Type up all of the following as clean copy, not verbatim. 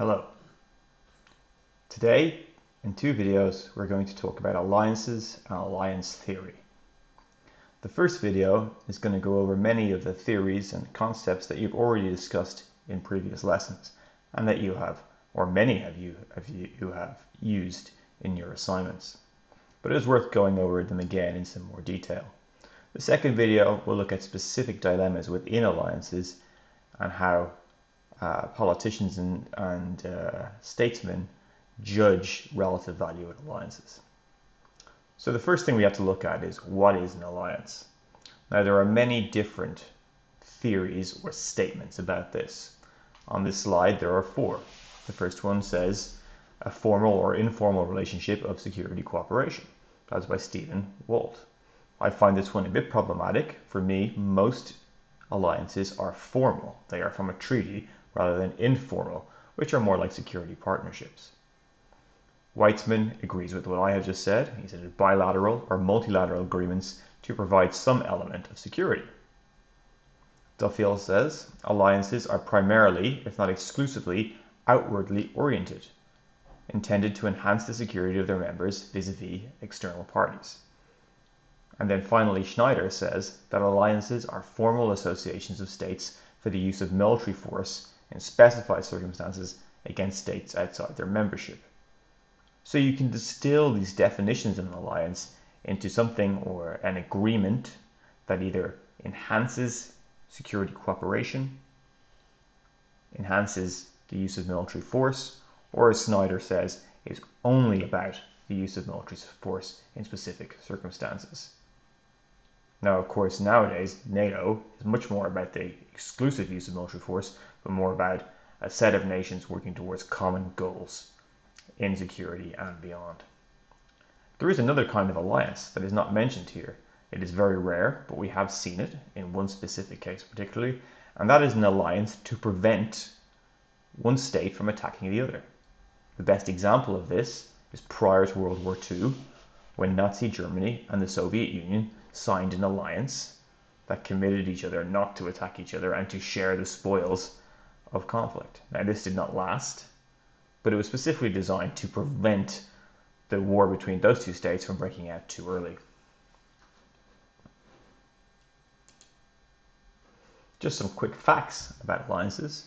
Hello. Today, in two videos, we're going to talk about alliances and alliance theory. The first video is going to go over many of the theories and concepts that you've already discussed in previous lessons, and that you have, or many of you have used in your assignments. But it is worth going over them again in some more detail. The second video will look at specific dilemmas within alliances and how politicians and statesmen judge relative value in alliances. So the first thing we have to look at is, what is an alliance? Now, there are many different theories or statements about this. On this slide there are four. The first one says a formal or informal relationship of security cooperation. That's by Stephen Walt. I find this one a bit problematic. For me, most alliances are formal. They are from a treaty rather than informal, which are more like security partnerships. Weitzman agrees with what I have just said. He said bilateral or multilateral agreements to provide some element of security. Duffield says alliances are primarily, if not exclusively, outwardly oriented, intended to enhance the security of their members vis-a-vis external parties. And then finally, Schneider says that alliances are formal associations of states for the use of military force in specified circumstances against states outside their membership. So you can distill these definitions of an alliance into something or an agreement that either enhances security cooperation, enhances the use of military force, or as Schneider says, is only about the use of military force in specific circumstances. Now, of course, nowadays, NATO is much more about the exclusive use of military force, but more about a set of nations working towards common goals in security and beyond. There is another kind of alliance that is not mentioned here. It is very rare, but we have seen it in one specific case particularly, and that is an alliance to prevent one state from attacking the other. The best example of this is prior to World War II, when Nazi Germany and the Soviet Union signed an alliance that committed each other not to attack each other and to share the spoils of conflict. Now, this did not last, but it was specifically designed to prevent the war between those two states from breaking out too early. Just some quick facts about alliances.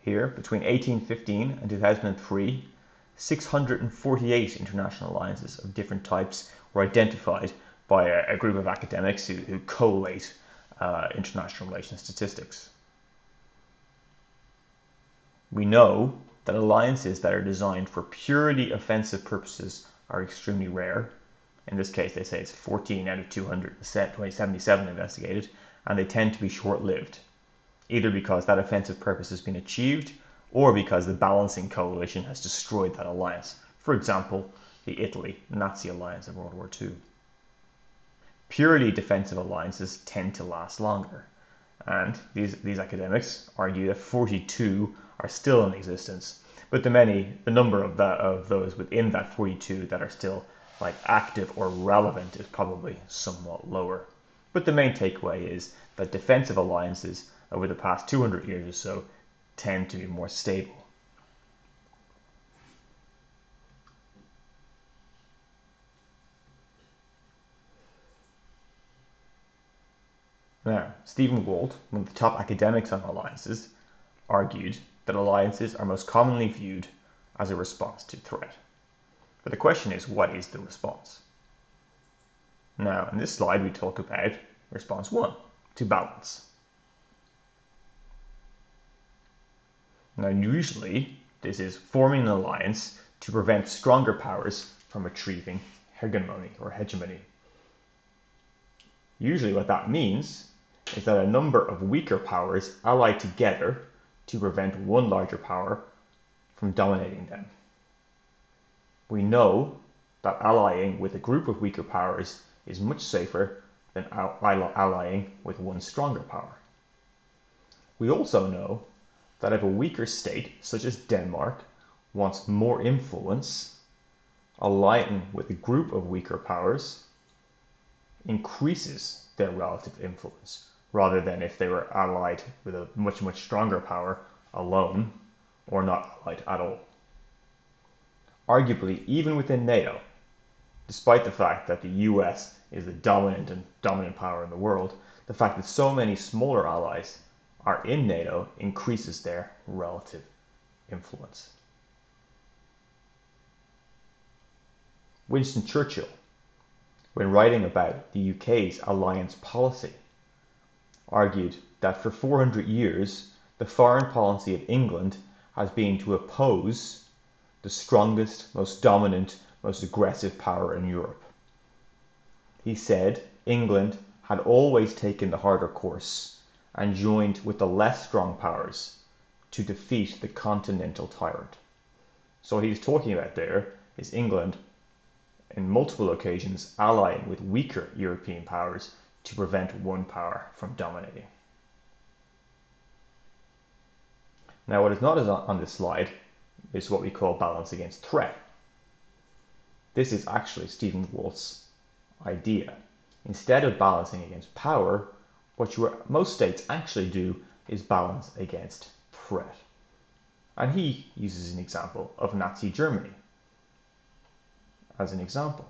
Here, between 1815 and 2003, 648 international alliances of different types were identified by a group of academics who collate international relations statistics. We know that alliances that are designed for purely offensive purposes are extremely rare. In this case, they say it's 14 out of 277 investigated, and they tend to be short-lived, either because that offensive purpose has been achieved or because the balancing coalition has destroyed that alliance. For example, the Italy Nazi alliance of World War II. Purely defensive alliances tend to last longer, and these academics argue that 42 are still in existence, but the number of those within that 42 that are still like active or relevant is probably somewhat lower. But the main takeaway is that defensive alliances over the past 200 years or so tend to be more stable. Now, Stephen Walt, one of the top academics on alliances, argued that alliances are most commonly viewed as a response to threat. But the question is, what is the response? Now, in this slide, we talk about response 1, to balance. Now, usually, this is forming an alliance to prevent stronger powers from achieving hegemony or hegemony. Usually what that means is that a number of weaker powers ally together to prevent one larger power from dominating them. We know that allying with a group of weaker powers is much safer than allying with one stronger power. We also know that if a weaker state, such as Denmark, wants more influence, allying with a group of weaker powers increases their relative influence, rather than if they were allied with a much, much stronger power alone, or not allied at all. Arguably, even within NATO, despite the fact that the US is the dominant power in the world, the fact that so many smaller allies are in NATO increases their relative influence. Winston Churchill, when writing about the UK's alliance policy, argued that for 400 years the foreign policy of England has been to oppose the strongest, most dominant, most aggressive power in Europe. He said England had always taken the harder course and joined with the less strong powers to defeat the continental tyrant. So what he's talking about there is England, in multiple occasions, allying with weaker European powers to prevent one power from dominating. Now, what is not on this slide is what we call balance against threat. This is actually Stephen Walt's idea. Instead of balancing against power, what most states actually do is balance against threat. And he uses an example of Nazi Germany as an example.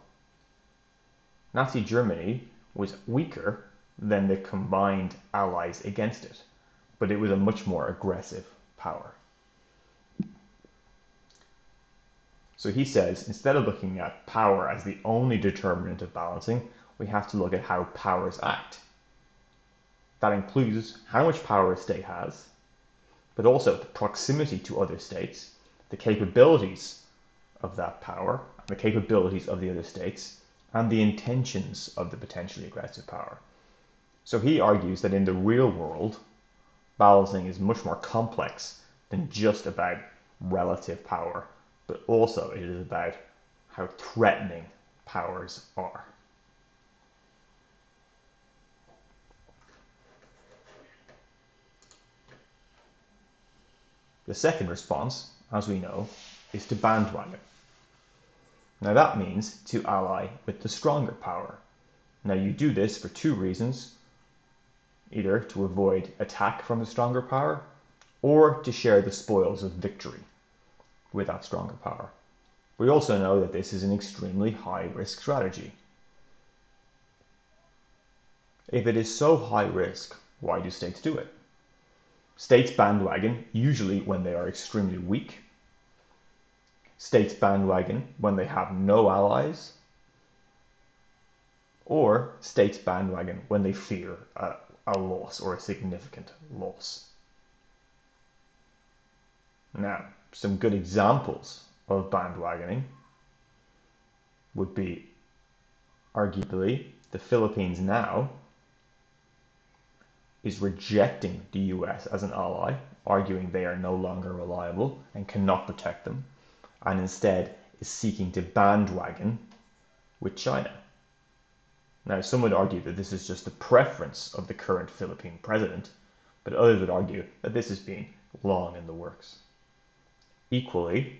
Nazi Germany was weaker than the combined allies against it, but it was a much more aggressive power. So he says, instead of looking at power as the only determinant of balancing, we have to look at how powers act. That includes how much power a state has, but also the proximity to other states, the capabilities of that power, the capabilities of the other states, and the intentions of the potentially aggressive power. So he argues that in the real world, balancing is much more complex than just about relative power, but also it is about how threatening powers are. The second response, as we know, is to bandwagon. Now that means to ally with the stronger power. Now you do this for two reasons, either to avoid attack from the stronger power or to share the spoils of victory with that stronger power. We also know that this is an extremely high-risk strategy. If it is so high risk, why do states do it? States bandwagon usually when they are extremely weak. States bandwagon when they have no allies. Or states bandwagon when they fear a loss or a significant loss. Now, some good examples of bandwagoning would be arguably the Philippines now is rejecting the US as an ally, arguing they are no longer reliable and cannot protect them, and instead is seeking to bandwagon with China. Now, some would argue that this is just the preference of the current Philippine president, but others would argue that this has been long in the works. Equally,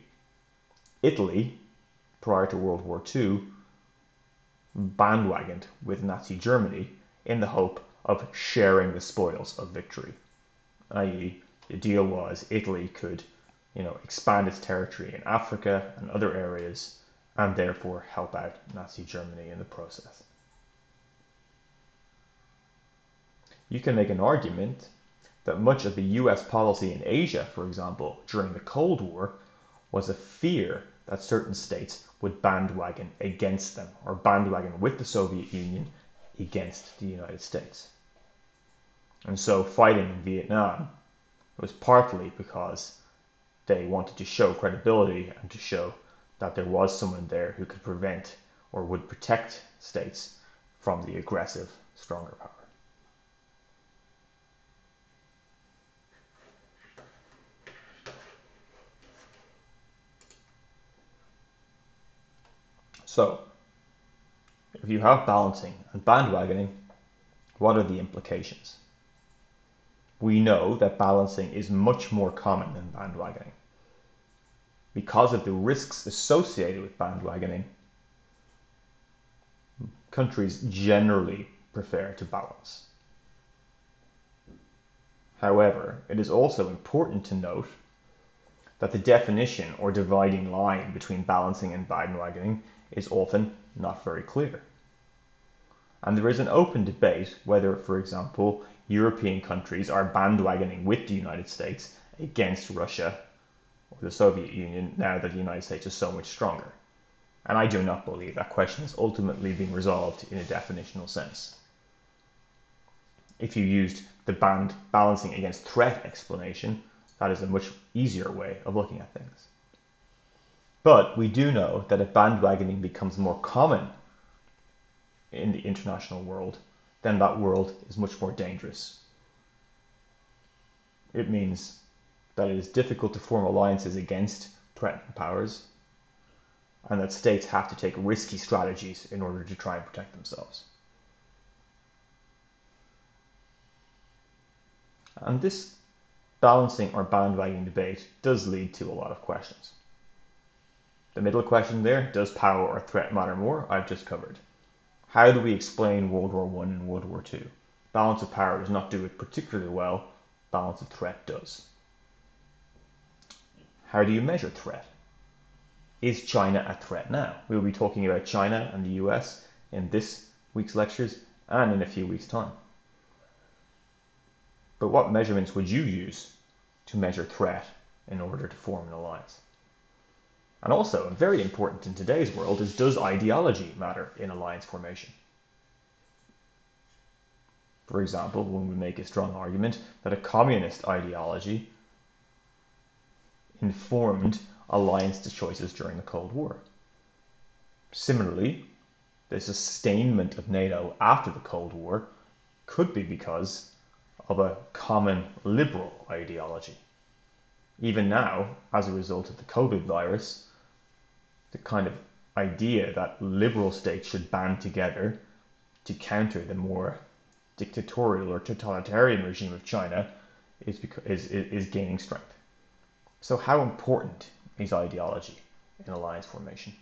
Italy, prior to World War II, bandwagoned with Nazi Germany in the hope of sharing the spoils of victory, i.e. the deal was Italy could, expand its territory in Africa and other areas and therefore help out Nazi Germany in the process. You can make an argument that much of the US policy in Asia, for example, during the Cold War, was a fear that certain states would bandwagon against them, or bandwagon with the Soviet Union against the United States. And so fighting in Vietnam was partly because they wanted to show credibility and to show that there was someone there who could prevent or would protect states from the aggressive, stronger power. So, if you have balancing and bandwagoning, what are the implications? We know that balancing is much more common than bandwagoning. Because of the risks associated with bandwagoning, countries generally prefer to balance. However, it is also important to note that the definition or dividing line between balancing and bandwagoning is often not very clear. And there is an open debate whether, for example, European countries are bandwagoning with the United States against Russia or the Soviet Union now that the United States is so much stronger. And I do not believe that question is ultimately being resolved in a definitional sense. If you used the balancing against threat explanation, that is a much easier way of looking at things. But we do know that if bandwagoning becomes more common in the international world, then that world is much more dangerous. It means that it is difficult to form alliances against threatened powers, and that states have to take risky strategies in order to try and protect themselves. And this balancing or bandwagoning debate does lead to a lot of questions. The middle question there, does power or threat matter more? I've just covered. How do we explain World War I and World War II? Balance of power does not do it particularly well. Balance of threat does. How do you measure threat? Is China a threat now? We'll be talking about China and the US in this week's lectures and in a few weeks' time. But what measurements would you use to measure threat in order to form an alliance? And also, very important in today's world is, does ideology matter in alliance formation? For example, one would make a strong argument that a communist ideology informed alliance choices during the Cold War. Similarly, the sustainment of NATO after the Cold War could be because of a common liberal ideology. Even now, as a result of the COVID virus, the kind of idea that liberal states should band together to counter the more dictatorial or totalitarian regime of China is gaining strength. So how important is ideology in alliance formation?